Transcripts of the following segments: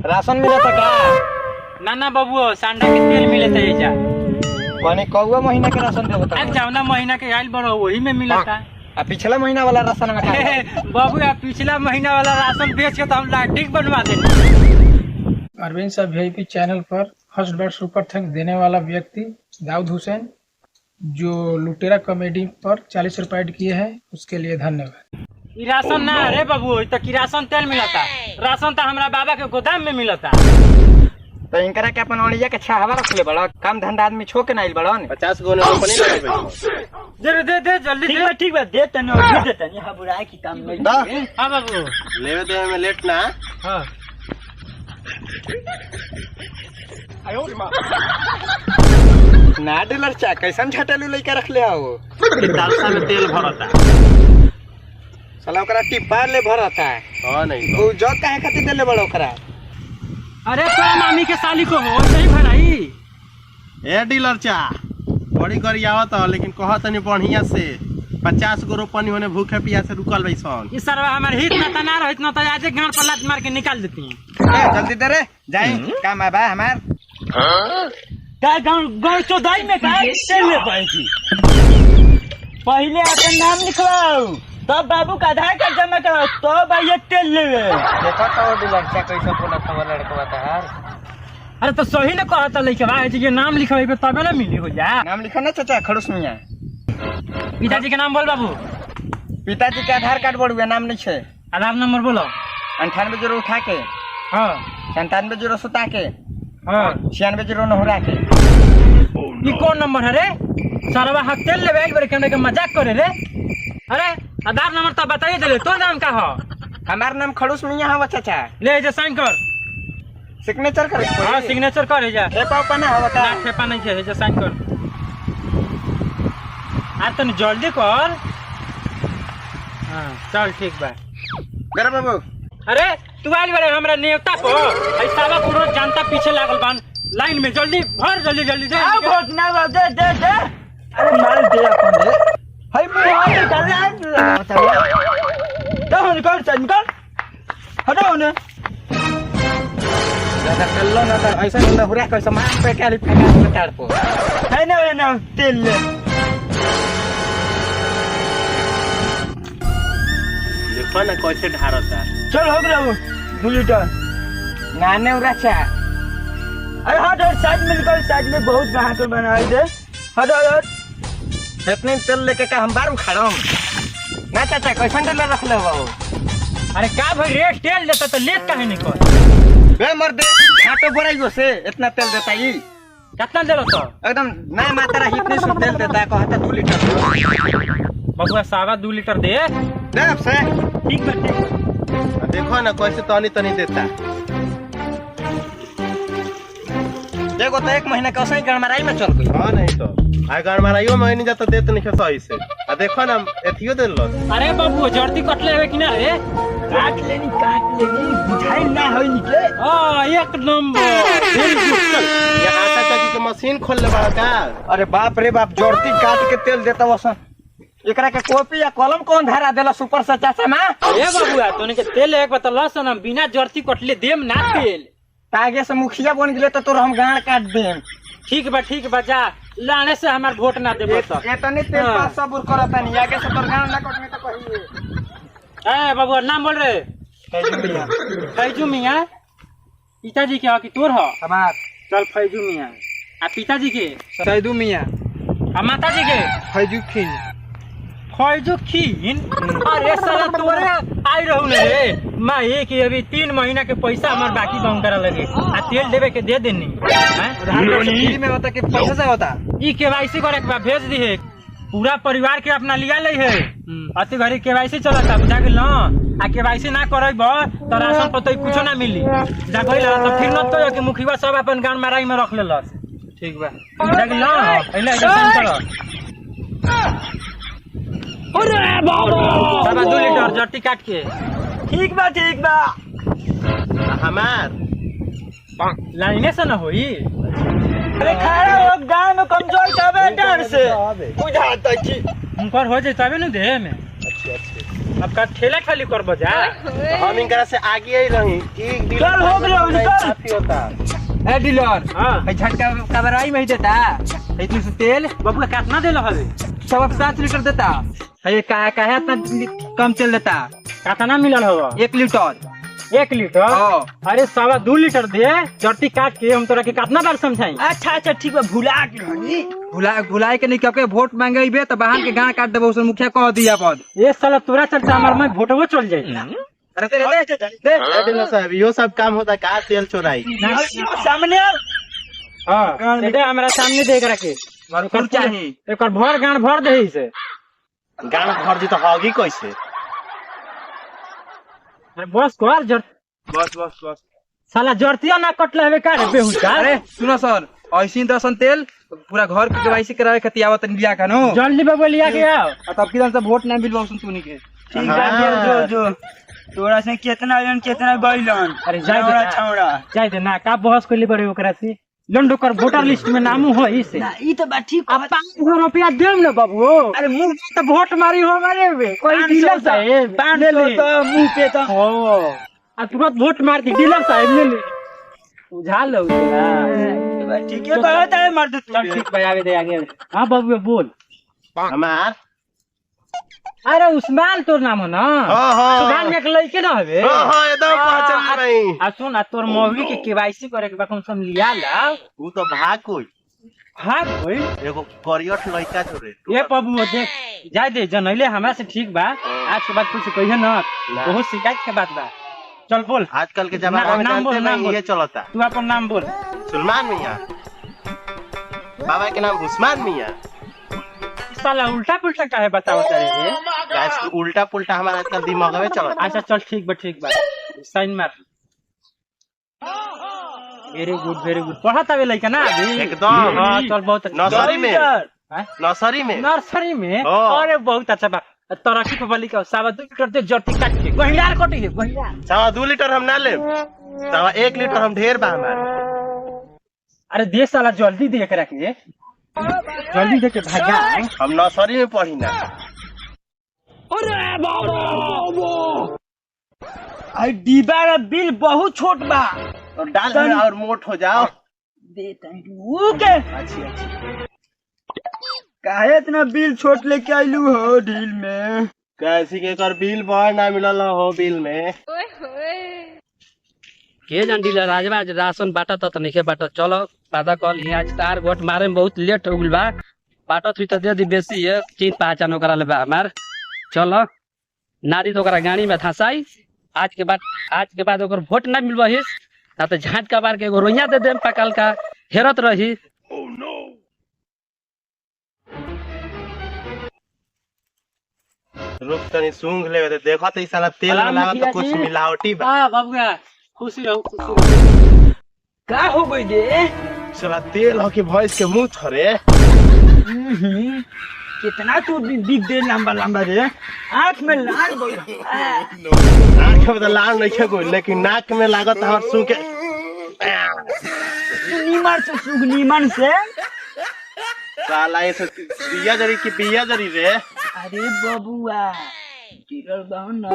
Ration मिलता का? ना बाबू सांडा के तेल मिलता है जा। कौन कौआ महीना के राशन देबो आज जावना महीना के आइल बड़ो वही में मिलता। आ पिछला महीना वाला राशन में खा बाबू आप पिछला महीना वाला राशन बेच के तो हम लाइटिंग बनवा देंगे। अरविंद साहब वीआईपी चैनल पर फर्स्ट बार सुपर थैंक्स देने वाला व्यक्ति दाऊद हुसैन जो लुटेरा कॉमेडी पर 40 रुपए ऐड किए हैं, उसके लिए धन्यवाद। राशन ना रे बाबू तो की राशन तेल मिलता। राशन तो हमारा बाबा के गोदाम में मिलता। तो इनकरा के अपन ओलिया के छावा रखले बड़ा काम धंधा आदमी छो के नाइल बड़ा 50 गो रोपनी लगे जरा दे जल्दी ठीक बा दे तने और दे तने हां बुराई की काम नहीं। हां बाबू लेवे देवे में लेट ना। हां आयो मां ना डीलर चा कैसन झटलू लेके रख ले आओ। दालसा में तेल भरता साला ओकरा टिप्पा ले भरता है। हां नहीं ओ जो काहे खातिर देले बड़ा ओकरा? अरे तो मामी के साली को हो सही भराई। ए डीलर चा बड़ी करी आवत लेकिन कहत नहीं बढ़िया से 50 गो रोपनी होने भूखे पिया से रुकल बैसन। इस सरवा हमारे हित ना तना रहित ना तो आज गांड पर लात मार के निकाल देती हैं। ए जल्दी दे रे जाए काम है बा हमार। का गांव चौधाई में का तेल ले पाएगी। पहले अपन नाम लिखवाओ तब बाबू का आधार कार्ड जमा कराओ तो भाई ये तेल लेवे। देखो तो डीलर चा कैसे बोला था लड़का तार। अरे तो सही ना कहता लइका भाई जी के नाम लिखवाइबे तबे ना मिली हो जा। नाम लिखो ना चाचा खड़ूस मियां। पिताजी के नाम बोल बाबू। पिताजी के आधार कार्ड बोलुए नाम नहीं छे। आधार नंबर बोलो। 98 उठा के हां 97 सुता के हां 96 नहुरा के। ये कौन नंबर है रे? सरवा हाथ तेल लेवे एक बार कहने के मजाक करे रे। अरे आधार नंबर तो बताइए दे तो नाम का हो? हमार नाम खड़ूस मियां है चाचा। ले जा साइन कर। सिग्नेचर कर। हां सिग्नेचर कर जा। ए पापा ना हो बता। ना ठेपा नहीं है जा साइन कर। आ तने जल्दी कर। हां चल ठीक बा। मेरा बाबू अरे तू आइल बड़े हमरा नेवता को ऐसा पूरा जनता पीछे लागल बान लाइन में जल्दी भर जल्दी दे। आ वोट ना दे। अरे मार दे अपन रे। हाय मुंह हाथ कर रहा तो निकल चल निकल हटो ने। ज्यादा कल्लो ना तो ऐसा ना हुरा कैसे मार पे काली फेंका के ताड़ पो है ना तेल ले। देखो ना कैसे ढारता। चल हो गया 2 लीटर नाने उरा चा। अरे हट साइड में निकल साइड में बहुत ग्राहक बनाए दे। हट इतने तेल लेके का हम बारू खड़म ना चाचा कैसन तेल रख ले बाबू। अरे का भाई रेट तेल देता तो लेट काहे नहीं कर? बे मर दे घाटो बोराइयो से इतना तेल देता ही कितना देलो तो? एकदम ना मात्रा इतने सु तेल देता कहता 2 लीटर। बबुआ सावा 2 लीटर दे दे अब से ठीक बा। देखो ना कैसे तनी देता। देखो तो 1 महीना का सही गड़मराई में चल गई। हां नहीं तो आ गाड़ माराइयो में नहीं जाता देत नहीं सही से। आ देखो ना एथियो दे लो। अरे बाबू जर्ती कटले है कि ना रे? काट लेनी बुझाई ना होई निकले। हां एक नंबर वेरी गुड। चल यहाँ चाचा जी के मशीन खोल ले बड़ा का। अरे बाप रे बाप जर्ती काट के तेल देता वसन। एकरा के कॉपी या कलम कौन धरा देला सुपर से चाचा मां? ए बाबूआ तोने के तेल एक बता लसन हम बिना जर्ती कटले देम ना तेल। आगे से मुखिया बन गेले तो तोर हम गाड़ काट देम। ठीक बा जा लाने से हमार वोट ना देबो तो। एतनी तेल पास सबूर करता नहीं आगे से तोर गाड़ ना कटने तो कहिए। ए बाबूआ नाम बोल रे। फैजू मियां। पिताजी के हो कि तोर हो? हमार चल फैजू मियां। आ पिताजी के? सैदू मियां। आ माताजी के? फैजू खीन। फैजू खीन? अरे साला तोरे आई रहू रे। मैं एक अभी 3 महीना के पैसा हमार बाकी बाउंड करा लगे आ तेल देवे के दे देनी हैं। फ्री में होता कि पैसा से होता? ई केवाईसी करे के भेज दी है पूरा परिवार के अपना लिया ले है। अति घड़ी केवाईसी चलता बुझा गेल न। आ केवाईसी ना करब तो राशन पतो कुछो ना मिली। जा गइल तो फिर न तो कि मुखिया सब अपन गांड माराई में रख लेलस। ठीक बा बुझा गेल न। पहले ऐसा करो। अरे बाबा सब 2 लीटर जर्ती काट के। ठीक बा हमार लाइने से न होई। अरे खड़ा हो गांव में कमजोर तबे डर से बुझाता छी। उनकर हो जाए तबे न दे में। अच्छे अब का ठेला खाली कर बजा हम इनकरा से आगे ही रही एक डीलर चल, हो गया, निकल। काफी होता ए डीलर हां ए झटका कबराई में ही देता इतनी से तेल बबुआ कितना देला हवे 7.5 लीटर देता है काहे इतना कम तेल देता कितना मिलल हवा 1 लीटर 1 लीटर हाँ। अरे 2.5 लीटर दे जर्ती काट के हम तोरा के कितना बार समझाई अच्छा ठीक बा भुलाए के नहीं क्योंकि वोट मांगेबे तो बहन के गांड काट देबो उसे मुखिया कह दिया पद ये साला तोरा चलता हमार में वोटवो चल जाई अरे दे ए डीलर साहब यो सब काम होता का तेल चोराई सामने हां दे हमरा सामने देख रखे कर चाहिए एकर भर गांड भर दे से गाना भर जी तो होगी कैसे अरे बस कर जर बस साला जर्तिया ना कटले हवे का रे बेहुदा अरे सुनो सर ऐसी दर्शन तेल पूरा घर के केवाईसी करावे खातिर आवत लिया का नो जल्दी बबुआ लिया के आओ तब किधर से वोट ना मिलबो सुन तूनी के ठीक है जो तोरा से कितना गइलन अरे जाय दे छौड़ा जाय दे ना का बहस कइले बड़े ओकरा से लंडो कर वोटर लिस्ट में नाम हो इसे ई तो बात ठीक अब 500 रुपया देम ना बाबू अरे मुंह तो वोट मारी हो मारे बे कोई डीलर साहब 500 तो मुंह पे तो ओ आ तुरंत वोट मार के डीलर साहब ले ले बुझा लो ठीक है कहता है मर्द चल ठीक भाई आगे दे आगे हां बाबू बोल हमार अरे उस्मान तोर नाम हो ना हाँ। सुभान में एक लड़के ना हवे हां एकदम पहचान नहीं आ सुन आ तोर मौलवी के केवाईसी करे के बा कौन सम लिया ला वो तो भाग कोई हां भाई एगो करियट लड़का छोरे ये बाबू देख जाय दे जनैले हमरा से ठीक बा आज के बाद कुछ कहिए ना बहुत शिकायत के बात बा चल बोल आजकल के जमाना में नाम बोल, जानते नाम नहीं ये बोल। चलता तू अपन नाम बोल सलमान मियां बाबा के नाम उस्मान मियां साला उल्टा पुल्टा काहे बताओ तारे गाइस उल्टा पुल्टा हमारा आजकल दिमाग में चलता अच्छा चल ठीक बा साइन मार वेरी गुड पढ़ा तबे लइका ना अभी एकदम। हां चल बहुत अच्छा नर्सरी में हैं? नर्सरी में नर्सरी में हाँ। अरे बहुत अच्छा बा तरक्की को बली का 2.5 लीटर दे जर्ती काट के गहिरार कटी है गहिरार सवा 2 लीटर हम ना ले सवा 1 लीटर हम ढेर बा हमारे अरे दे साला जल्दी दे के रखिए जल्दी दे के भागा हम नर्सरी में पढ़ी ना आई डिब्बा का बिल बहुत छोट बा तो डाल दे और मोट हो जाओ दे तू के अच्छी काहे इतना बिल छोट लेके आइलू हो ढील में कैसी के कर बिल बड़ ना मिलल हो बिल में के जान डीलर राजवा आज राशन बाटा तो नहीं बाटा चलो पता कल यहाँ आज तार वोट मारे में बहुत लेट हो गइल बा बाटा थी तो दे दी बेसी है चीन पहचान ओकरा ले बा हमार चलो नारी तो ओकरा गाड़ी में धसाई आज के बाद ओकर वोट ना मिलबा हिस ना तो झाट का बार के एगो रोइया दे देम पकल का हेरत रही रुक तनी सूंघ ले देखो तो ई साला तेल में लगा तो कुछ मिलावटी बा हां बाबूआ खुशी रहो का हो गई रे साला तेल हो के भैंस के मुंह थरे कितना तू दिख दे लंबा रे आंख में लाल गई आंख में तो लाल नहीं है कोई लेकिन नाक में लागत हमर सूंघ के नीमन से साला ये बिया जरी रे अरे बबुआ गिरल बाहु न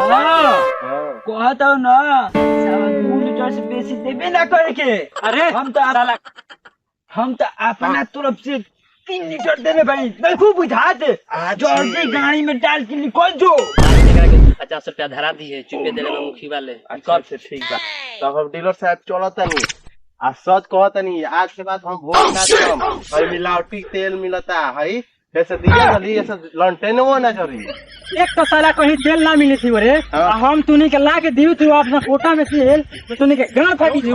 कहत हो न 2 लीटर से बेसी देबे ना करे के अरे हम तो अपना तरफ से 3 लीटर देने भाई मैं खूब बुझा दे जल्दी गाड़ी में डाल के निकल जो 50 रुपया धरा दी है चुपे देले में मुखी वाले अच्छा से ठीक बा तब हम डीलर साहब चलता नहीं आ सच कहता नहीं आज के बाद हम वोट ना देम और मिलावटी तेल मिलता है ऐसे दिया जल्दी ऐसे लंटेन वो ना जरी एक तो साला कहीं तेल ना मिली थी रे हम तूनी के ला के दियो तू अपना कोटा में तेल तो तूनी के गांड फाटी थी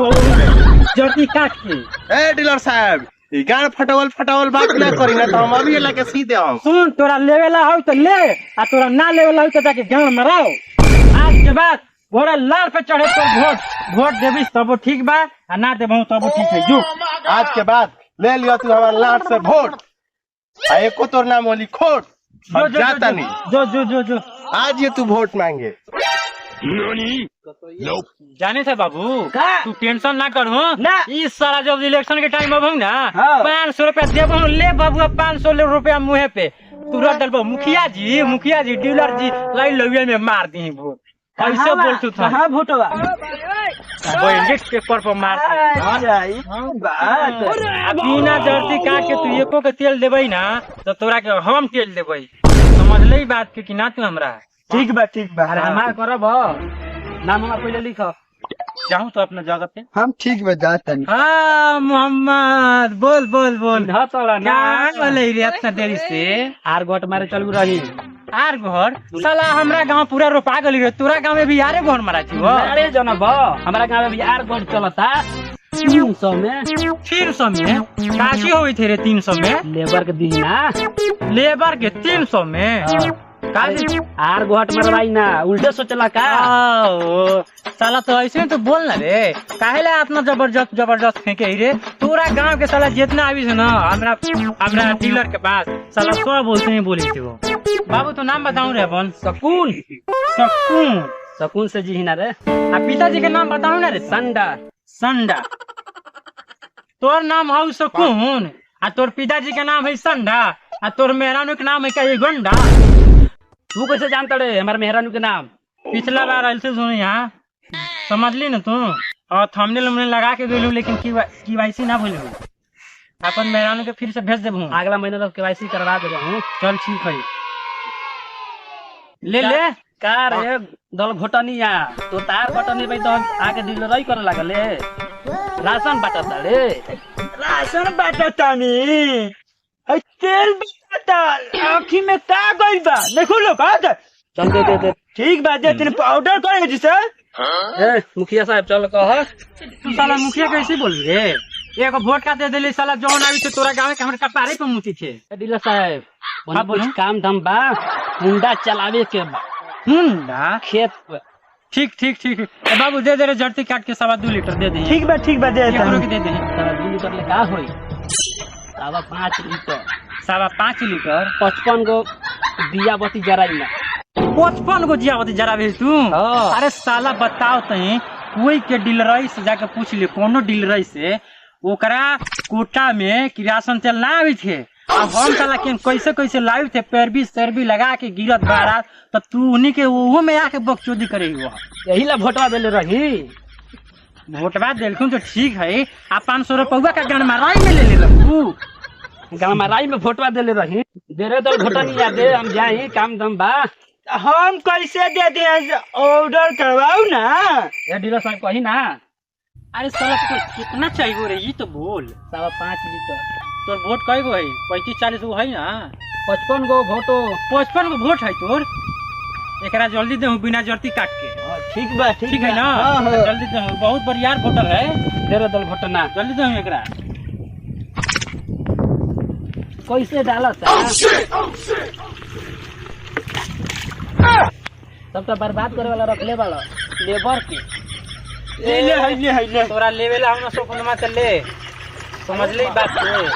जर्ती काट के ए डीलर साहब ई गाड़ फटावल बात ना करी ना तो हम अभी ला के सीधे हम सुन तोरा लेवेला हो तो ले आ तोरा ना लेवेला हो तो जाके गांड मराओ आज के बाद घोड़ा लाल पे चढ़े तो वोट देबी तब ठीक बा आ ना देबो तब ठीक है जो आज के बाद ले लियो तू हमारा लाट से वोट आ एको तोर नाम होली खोट जो हम जाता नहीं जो आज ये तू वोट मांगे जाने से बाबू का? तू टेंशन ना करो ना। इस सारा जब इलेक्शन के टाइम अब ना हाँ। 500 रुपया देबो ले बाबू 500 रुपया मुहे पे तुरंत डलबो मुखिया जी डीलर जी लाइन लगे में मार दी वोट ऐसे बोलतू था कहाँ वोटवा बैलेट पेपर पर मार बात बिना जर्सी काट के तू एको के तेल देबई ना तो तोरा के हम तेल देबई समझ ले बात के कि ना तू हमरा ठीक बा अरे हमार करब नाम हमार पहले लिख जाऊं तो अपना जगह पे हम ठीक बा जाता नहीं हाँ मोहम्मद बोल ना तोला ना क्या बोले रे इतना देरी से आर गोट मारे चलू रही आर घर साला हमरा गांव पूरा रोपा गली रे तोरा गांव में भी यारे घर मारा छी वो अरे जनब हमारा गांव में भी आर गोट चलता 300 में 300 में काशी होई थे रे 300 में लेबर के दी ना लेबर के 300 में काशी आर गोट मरवाई ना उल्टे सोचला का आओ साला तो ऐसे तो बोल ना रे काहेला इतना जबरदस्त फेंके ही रे पूरा गांव के साला जितना आवी है ना हमरा डीलर के पास साला सब बोलते हैं बोली थी वो बाबू तो नाम बताऊं रे अपन सकून सकून से जी ना रे आ पिताजी के नाम बताऊं ना रे संडा तोर नाम हौ सकून आ तोर पिताजी के नाम है संडा आ तोर मेहरानू के नाम है क्या ये गंडा तू कैसे जानता रे हमारे मेहरानू के नाम पिछला बार ऐसे सुन यहाँ समझ ली ना तू और थंबनेल उमने लगा के गेलू लेकिन KYC ना भूलू अपन मेहरानू के फिर से भेज देबू अगला महीना तक KYC करवा दे हूँ चल ठीक है ले का रे दल घोटनिया तो तार घोटनी भाई तो आगे डीलर ही करे लागले राशन बांटता रे राशन बांटता नहीं तेल बांटता आँखी में का गइल बा देखो लो बात चल दे ठीक बात है तेरे पाउडर करेंगे जिसे ए मुखिया साहब चल कह तू साला मुखिया कैसे बोल रे एगो वोट का दे देली साला जौन आवी तो तोरा गांव के हमरा कपारे पे मुती थे डीलर साहब हाँ, बोलो। कुछ काम धाम बा हुंडा चलावे के बा हुंडा खेत पे ठीक ए बाबू दे रे जर्ती काट के 2.5 लीटर दे दे ठीक बा दे एकरो के दे दे 2 लीटर ले का होई 5.5 लीटर 5.5 लीटर 55 गो दिया बत्ती जराई ना 55 गो जियावती जरा भेज तू हाँ। अरे साला बताओ तई कोई के डीलर से जाके पूछ ले कोनो डीलर से ओकरा कोटा में किरासन तेल ना आवी थे अब हम साला के कैसे लाइव थे पैरबी लगा के गिरत बारात तो तू उन्हीं के वो में आके बकचोदी करे हुआ यही ला भोटवा देले रही वोटवा दिलखुन तो ठीक है आ 500 रुपया का गन माराई में ले रहू गाँव में राई में भोटवा देले रही देरे तो घोटनिया दे हम जाए काम दम बा हम कैसे दे दे ऑर्डर करवाओ ना ये डीलर साहब कही ना अरे साला तो कितना चाहिए रे ये तो बोल 5.5 लीटर तोर वोट कई गो है 35-40 गो है ना 55 गो भोटो 55 गो वोट है तोर एकरा जल्दी दे बिना जर्ती काट के ठीक बा ठीक है ना हाँ। जल्दी दे बहुत बढ़िया वोटर है देरे दल घोटना जल्दी दे एकरा कैसे डाला सब तो बर्बाद करे वाला रखले वाला लेबर के ले तोरा लेवेला हम सोपनमा चले समझ ले बात को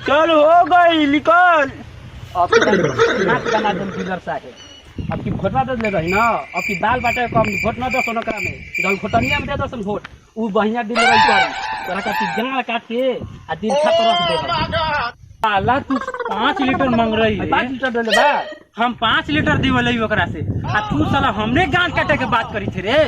चल हो गई निकल अब नाच बना दे डीलर साहब अब की भोटवा दे रही ना अब की दाल बाटे कम भोट ना दो सोनकरा में दल घोटनिया में दे दो वोट उ बढ़िया डीलर कर तोरा का गांव काट के आ दिल खा तरफ दे साला तू 5 लीटर मांग रही है 5 लीटर दे बा हम 5 लीटर दीवले ओकरा से आ तू साला हमने गांठ काटे के बात करी थे रे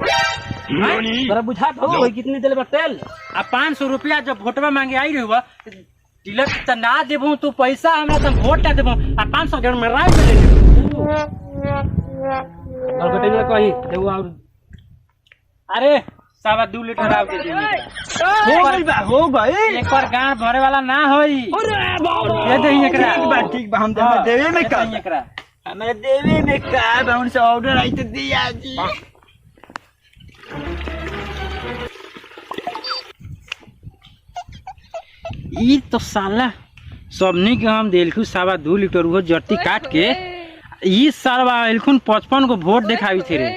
तोरा बुझात हो कितने देले बा तेल आ 500 रुपया जब वोटवा मांगे आई रही डीलर त ना देबू तू पैसा हमरा त वोट ना देबू आ 500 गण में राय में ले लेबू और घोटनिया कही देऊ और अरे 2.5 लीटर आव के दे हो गई एक बार गांठ भरे वाला ना होई दे दे एकरा ठीक बा हम देवे में का एकरा हमारे देवे में का बा उनसे ऑर्डर आई तो दिया जी ई तो साला सबनी के हम देलखु 2.5 लीटर वो जर्ती काट के ई सालवा एलखुन 55 को वोट देखावी थे रे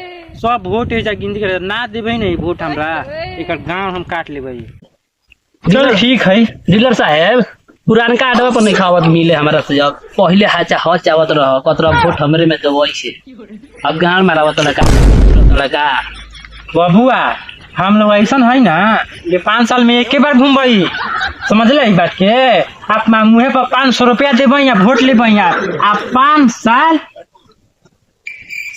सब वोट ऐसा गिनती करे ना देबे नहीं वोट हमरा एकर गांव हम काट लेबे चल ठीक है डीलर साहब पुरानका आडवा पर नहीं खावत मिले हमारा से अब पहले हाचा हच चावत रह कतरा वोट हमरे में देवई से अब गांव मारावत लगा बबुआ हम लोग ऐसा है ना ये 5 साल में एक बार घूमबई, समझ ले बात के। आप मुँहे पर 500 रुपया देबई या वोट लेबई आप 5 साल,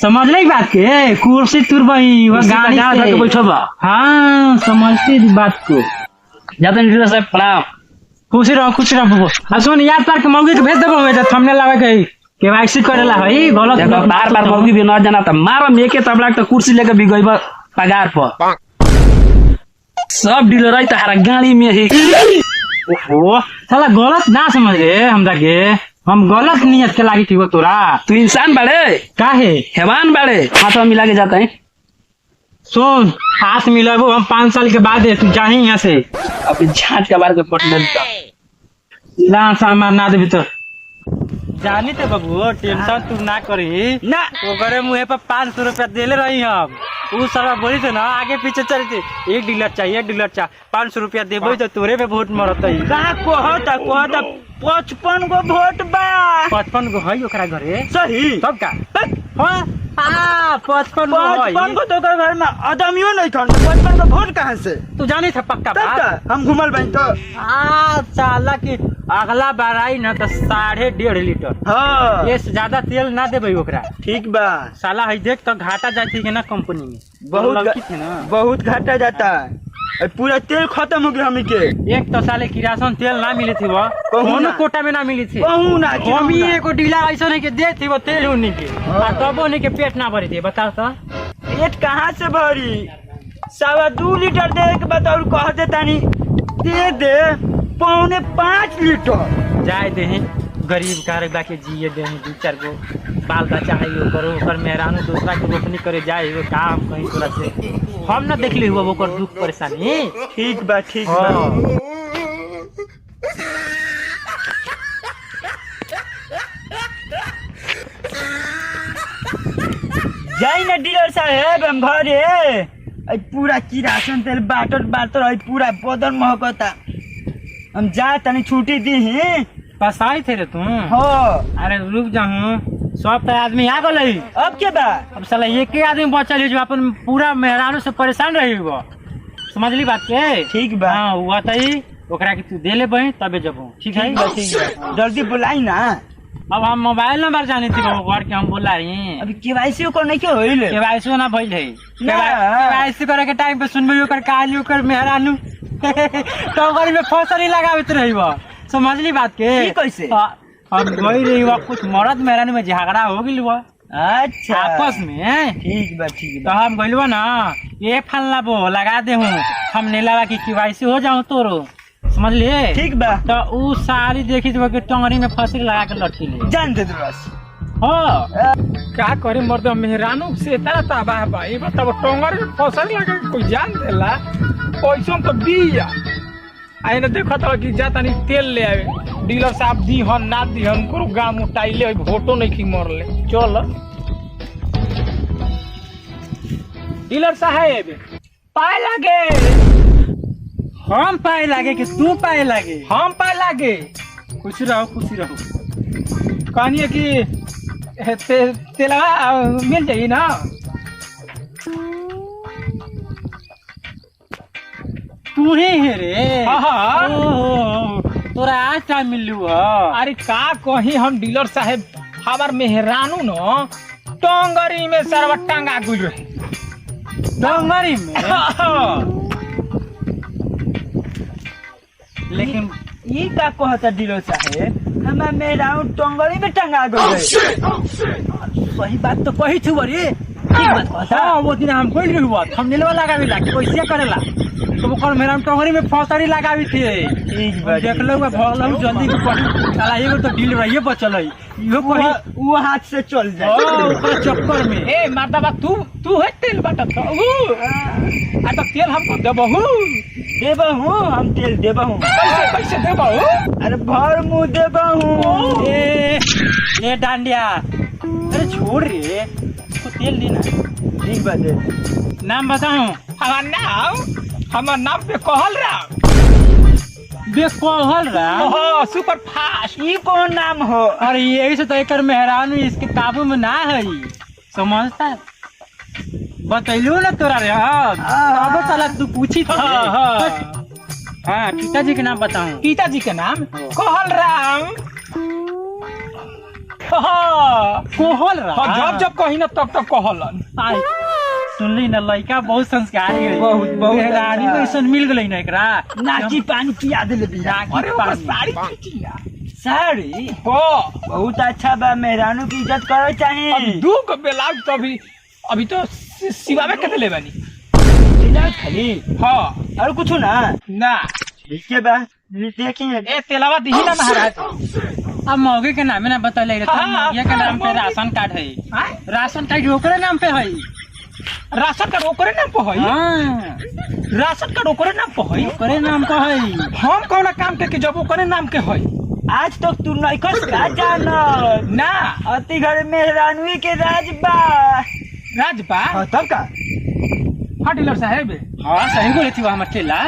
समझ ले बात के। कुर्सी तुरबई वो गाड़ी से बैठब। हाँ समझती बात को। जाते डीलर साहब प्रणाम। खुशी रहो अब सुन याद कर के मौगी के भेज देबो थंबनेल लगा के वाइसी करेला है गलत देखो बार बार मौगी भी न जाना त मारम एके तबला तो कुर्सी लेके भी गइब पगार पर। सब डीलर आई तारा गाड़ी में ही। ओहो साला गलत ना समझ रे हमरा के, हम गलत नियत के लागी ठीक तोरा। तू इंसान बाड़े काहे हैवान बाड़े, हाथ मिला के जाता है। सुन हाथ मिलाबो हम 5 साल के बाद तू जाही यहाँ से। अभी झाट के बार के पटने ला सामान ना देबी तो जानी थे बाबू टेंशन तू ना करी ना। ओकरे मुँह पर 500 रुपया देले रही हम। उ साला बोली थे ना आगे पीछे चली थी, एक डीलर चाहिए 500 रुपया देबो तो तोरे पे वोट मरत है। कहता 55 गो वोट बा। 55 गो है ओकरा घरे सही तब का। हाँ 55 गो तो ओकर घर में आदमियों नहीं था, 55 गो वोट कहाँ से? तू जानी था पक्का तब बात। का हम घुमल बनी तो साला की अगला बार आई ना तो 1.5 लीटर हाँ ये से ज्यादा तेल ना देबे ओकरा। ठीक बा। साला है देख तो घाटा जाती है ना कंपनी में बहुत थे ना। बहुत घाटा जाता है, पूरा तेल खत्म हो गया हमी के। एक तो साले किरासन तेल ना मिली थी वो कहूँ ना। कोटा में ना मिली थी। कहूँ ना हम ही एगो डीला ऐसा नहीं के दे थी वो तेल उन्हीं के तबो नहीं के पेट ना भरी थी। बताओ तो पेट कहाँ से भरी? 2.25 लीटर दे के बताओ कह देता नहीं दे 4.5 लीटर जाए दे गरीब कारबा के जिए दे 2-4 गो बाल बच्चा है करो ओकर मेहरानू दूसरा के रोपनी करे जाए वो काम कहीं तोरा से हम ना देख ली हुआ ओकर दुख परेशानी। ठीक बा ठीक बा। जाई ना डीलर साहेब हम घरे पूरा किरासन तेल बाटर पूरा बदन महकता। हम जा तनी छुट्टी दी ही पसाई थे रे तू। हो अरे रुक जाऊँ सब तो आदमी आ गई अब के बा? अब साला एक ही आदमी बचल है जो अपन पूरा मेहरानू से परेशान रही वो, समझ ली बात के। ठीक बा। हाँ हुआ तई ओकरा के तू दे ले बही तबे जबो। ठीक है ठीक बा जल्दी बुलाई ना। अब हम मोबाइल नंबर जानी थी वो घर के हम बोला रही अभी केवाईसी ओकर नहीं क्यों होइल? केवाईसी ना भइल है। ना। केवाईसी करे के टाइम पे सुनबे ओकर काली ओकर मेहरानू तो गरी में फसरी लगावत रही वो, समझ ली बात के। ई कैसे? अब गई रही वो कुछ मर्द मेहरानू में झगड़ा हो गई वो अच्छा आपस में। ठीक बा तो हम गइलवा ना ये फलना बो लगा दे हूँ हम नहीं लगा कि केवाईसी हो जाऊँ तोरो, समझ लिए। ठीक बा। तो उ सारी देखी तो के टंगरी में फसरी लगा के लटकी ले जान दे बस। हो का करे मर्द मेहरानू से इतना तबाह भाई बताओ टंगरी में फसरी लगा के कोई जान देला पैसा तो बिया आइने देखो तो कि जाता नहीं तेल ले आवे डीलर साहब दी हन ना दी हन करो गाम उठाइले वोटो नहीं की मरले। चल डीलर साहब पाए लागे हम पाए लागे कि तू पाए लागे? हम पाए लागे। खुशी रहो कहानी कि तेलवा मिल जाइए ना। तू ही है रे। हाँ तोरा आज टाइम मिलू। अरे का कही हम डीलर साहब हमार मेहरानू न टंगरी में सरवा टांगा गुल रहे। टंगरी में लेकिन ये का कहता डीलर साहेब हमार मेहरानू टंगरी में टंगा गए? सही बात तो कही थी बड़ी ठीक बात कहता। हाँ वो दिन हम कोई हुआ थंबनेलवा लगावी ला कैसे करेला तो ओकर मेहरानू टंगरी में फसरी लगावी थी। ठीक बा देख लो भगलहु जल्दी के पड़ी साला एगो तो डील रहिए बचल है इहो कहीं वो हाथ से चल जाए। ओकर चक्कर में ए मर्दबा तू है तेल बाटत आ तो तेल हमको देबहू हम तेल देबहू। कैसे देबहू? अरे भर मुँह देबहू। ए डांडिया अरे छोड़ रे तो तेल देना। ठीक बा दे। नाम बताऊं? हमार नाम पे कहल राम। बेकोहल राम सुपर फास्ट। ये कौन नाम हो? अरे यही से तो एक मेहरानू इसके काबू में ना है समझता बतैलू ना तोरा रे अब साला तू पूछी थी हाँ पिताजी के नाम बताऊं पिताजी के नाम कहल राम। कोहल रहा जब जब कही ना तब तब कहलन। सुनली ना लड़का बहुत संस्कारी है बहुत रानी को ऐसा मिल गई ना एकरा नाची पानी पिया दे अरे ओकर साड़ी खींचिया साड़ी हो बहुत अच्छा बा, मेहरानू की इज्जत करे चाहिए। अब दू को ब्लाउज तो अभी तो सिवावे के ले बनी ब्लाउज खाली हाँ और कुछ ना ठीक है बा देखेंगे। ए तेलावा दिही ना महाराज। अब मौगे के नाम ना बतले रे मौगे के नाम पे राशन कार्ड है राशन कार्ड ओकरे नाम पे है राशन कार्ड ओकरे नाम पे है। हाँ राशन कार्ड ओकरे नाम पे है। ओकरे नाम पे है हम कौन काम के जब ओकरे नाम के है। आज तक तू नहीं कस का जाना ना अति घर मेहरानवी के राज बा। राज बा हाँ, तब का हाँ डीलर साहेब। हाँ सही बोले थी हमार ठेला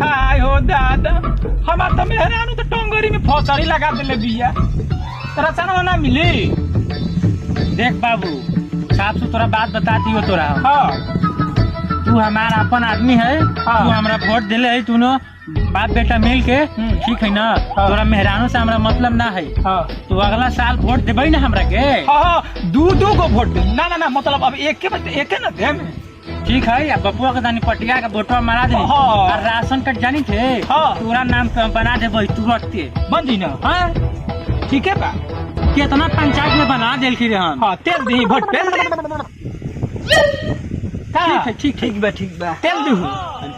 हाय हो दादा हमार तो मेहरानू तो टोंगरी में फौसरी लगा देले बिया राशन ना मिली। देख बाबू साफ सुथरा बात बता दियो तोरा हाँ तू हमारा अपन आदमी है तू हमरा वोट दिले है तू नो बाप बेटा मिल के ठीक है ना तोरा मेहरानू से हमरा मतलब ना है तो अगला साल वोट देबे ना हमरा के। हाँ दू को वोट दे ना मतलब अब एक के ना दे ठीक है अब बपुआ के दानी पटिया के वोटवा मारा दे और राशन कार्ड जानी थे तोरा नाम पे बना देबे तुरंत के बन जी ना। हाँ ठीक है बा कितना पंचायत में बना देल की रे हम। हाँ तेल दी वोट तेल ठीक बा तेल दी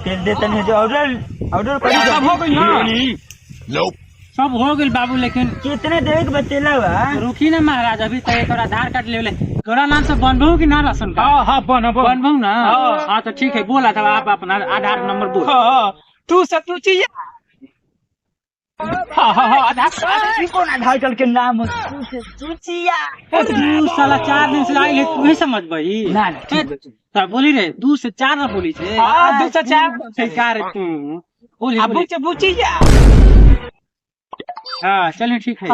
तेल देते नहीं जो ऑर्डर कर सब हो गई ना। सब हो गई बाबू लेकिन कितने देर के बचेला बा। रुकी ना महाराज अभी तक तोरा आधार कार्ड ले तोरा नाम से बनबू की ना राशन कार्ड। हाँ बनबू ना हाँ तो ठीक है बोला था आप अपना आधार नंबर बोल। तू से तू चाहिए हाँ आधार कार्ड के नाम तू साला 4 दिन से आई तू ही समझ भाई ना तो बोली रे 2 से 4 ना बोली थे 2 से 4 बेकार तू बोली हाँ चलिए ठीक है।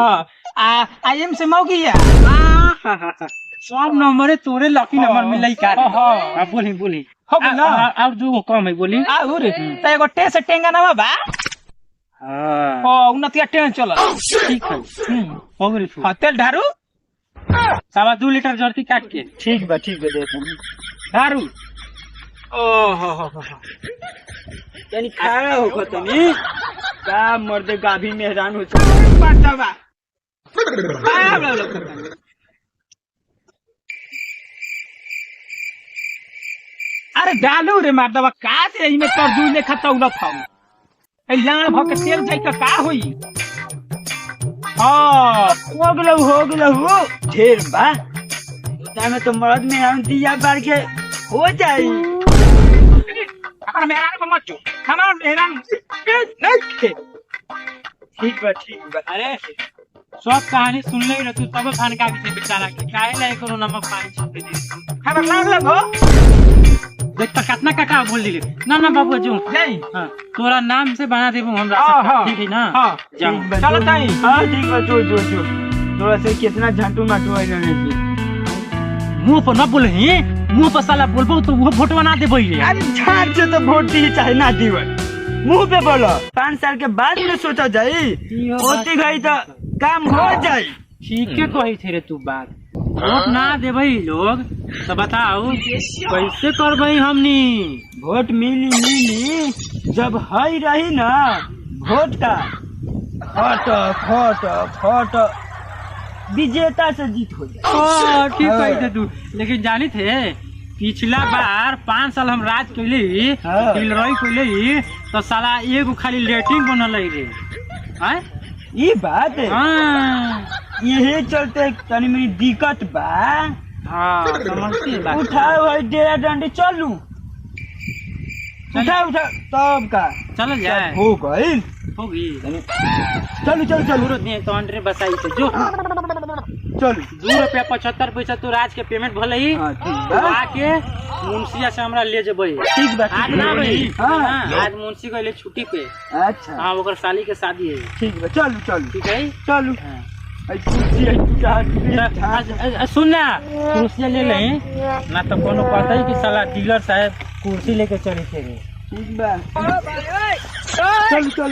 आई एम से मौगिया सब नंबर तोरे लकी नंबर मिल का बोली हो गई ना। अब जो कम है बोली तो एगो टे से टेंगा ना बा उन्नतिया ट्रेन चल ठीक है हो गई हाँ तेल ढारू 2.25 लीटर जर्ती काट के ठीक बा देखो ढारू यानी खाना होगा तनी का मर्द गाभी मेहरान हो अरे डालू रे मार दवा का से इमे तरजू ने खाता उलत हम ए लाण भ के तेल जाई त का होई। हो गलो ढेर बा में तो मर्द मेहरान दिया बार के हो जाई। हमारा मेहरान को मत चो हमारा मेहरान ठीक बा अरे सब कहानी सुन ले रे तू तब खान का भी बेचारा के काहे लाई करो नमक पानी छाप दे हमारा लाग लगो देख तो कितना कटा बोल दिले ना बाबू जो नहीं हां तोरा नाम से बना देबो हमरा ठीक है ना हां चलो ताई हां ठीक बा जो थोड़ा से कितना झाटू माटू आ जाने की मुंह पर ना बोले ही मुंह पर साला बोलबो तो वो वोट बना देबो रे। अरे झाट से तो वोट दी चाहे ना दी मुंह पे बोलो 5 साल के बाद में सोचा जाई होती गई तो काम हो जाई। ठीक है कही थे रे तू बात वोट ना देबे लोग तो बताओ कैसे करबे हमनी वोट मिली जब हई रही ना वोट का फट विजेता से जीत हो जाए। ठीक है तू लेकिन जानी थे पिछला बार 5 साल हम राज कैले हिलरोई कैले तो साला एगो खाली लेटरिन बनल रे ये बात है यही चलते तनी मेरी दिक्कत बा। समझती है उठाओ है डेरा डंडी चलू उठा तब का चल जाए हो गई होगी चलो तो अंडरे बसाई से जो चलो ₹2.75 तो राज के पेमेंट भले ही आके मुंशिया से हमरा ले जेबे ठीक बा आज ना भाई आज मुंशी गइले छुट्टी पे। अच्छा हां ओकर साली के शादी है ठीक बा चलो ठीक है चलो कुर्सी है सुन ना कुर्सी ले ले ना तो कोनो कहता ही कि साला डीलर साहब कुर्सी लेके चले थे ठीक बा चल चल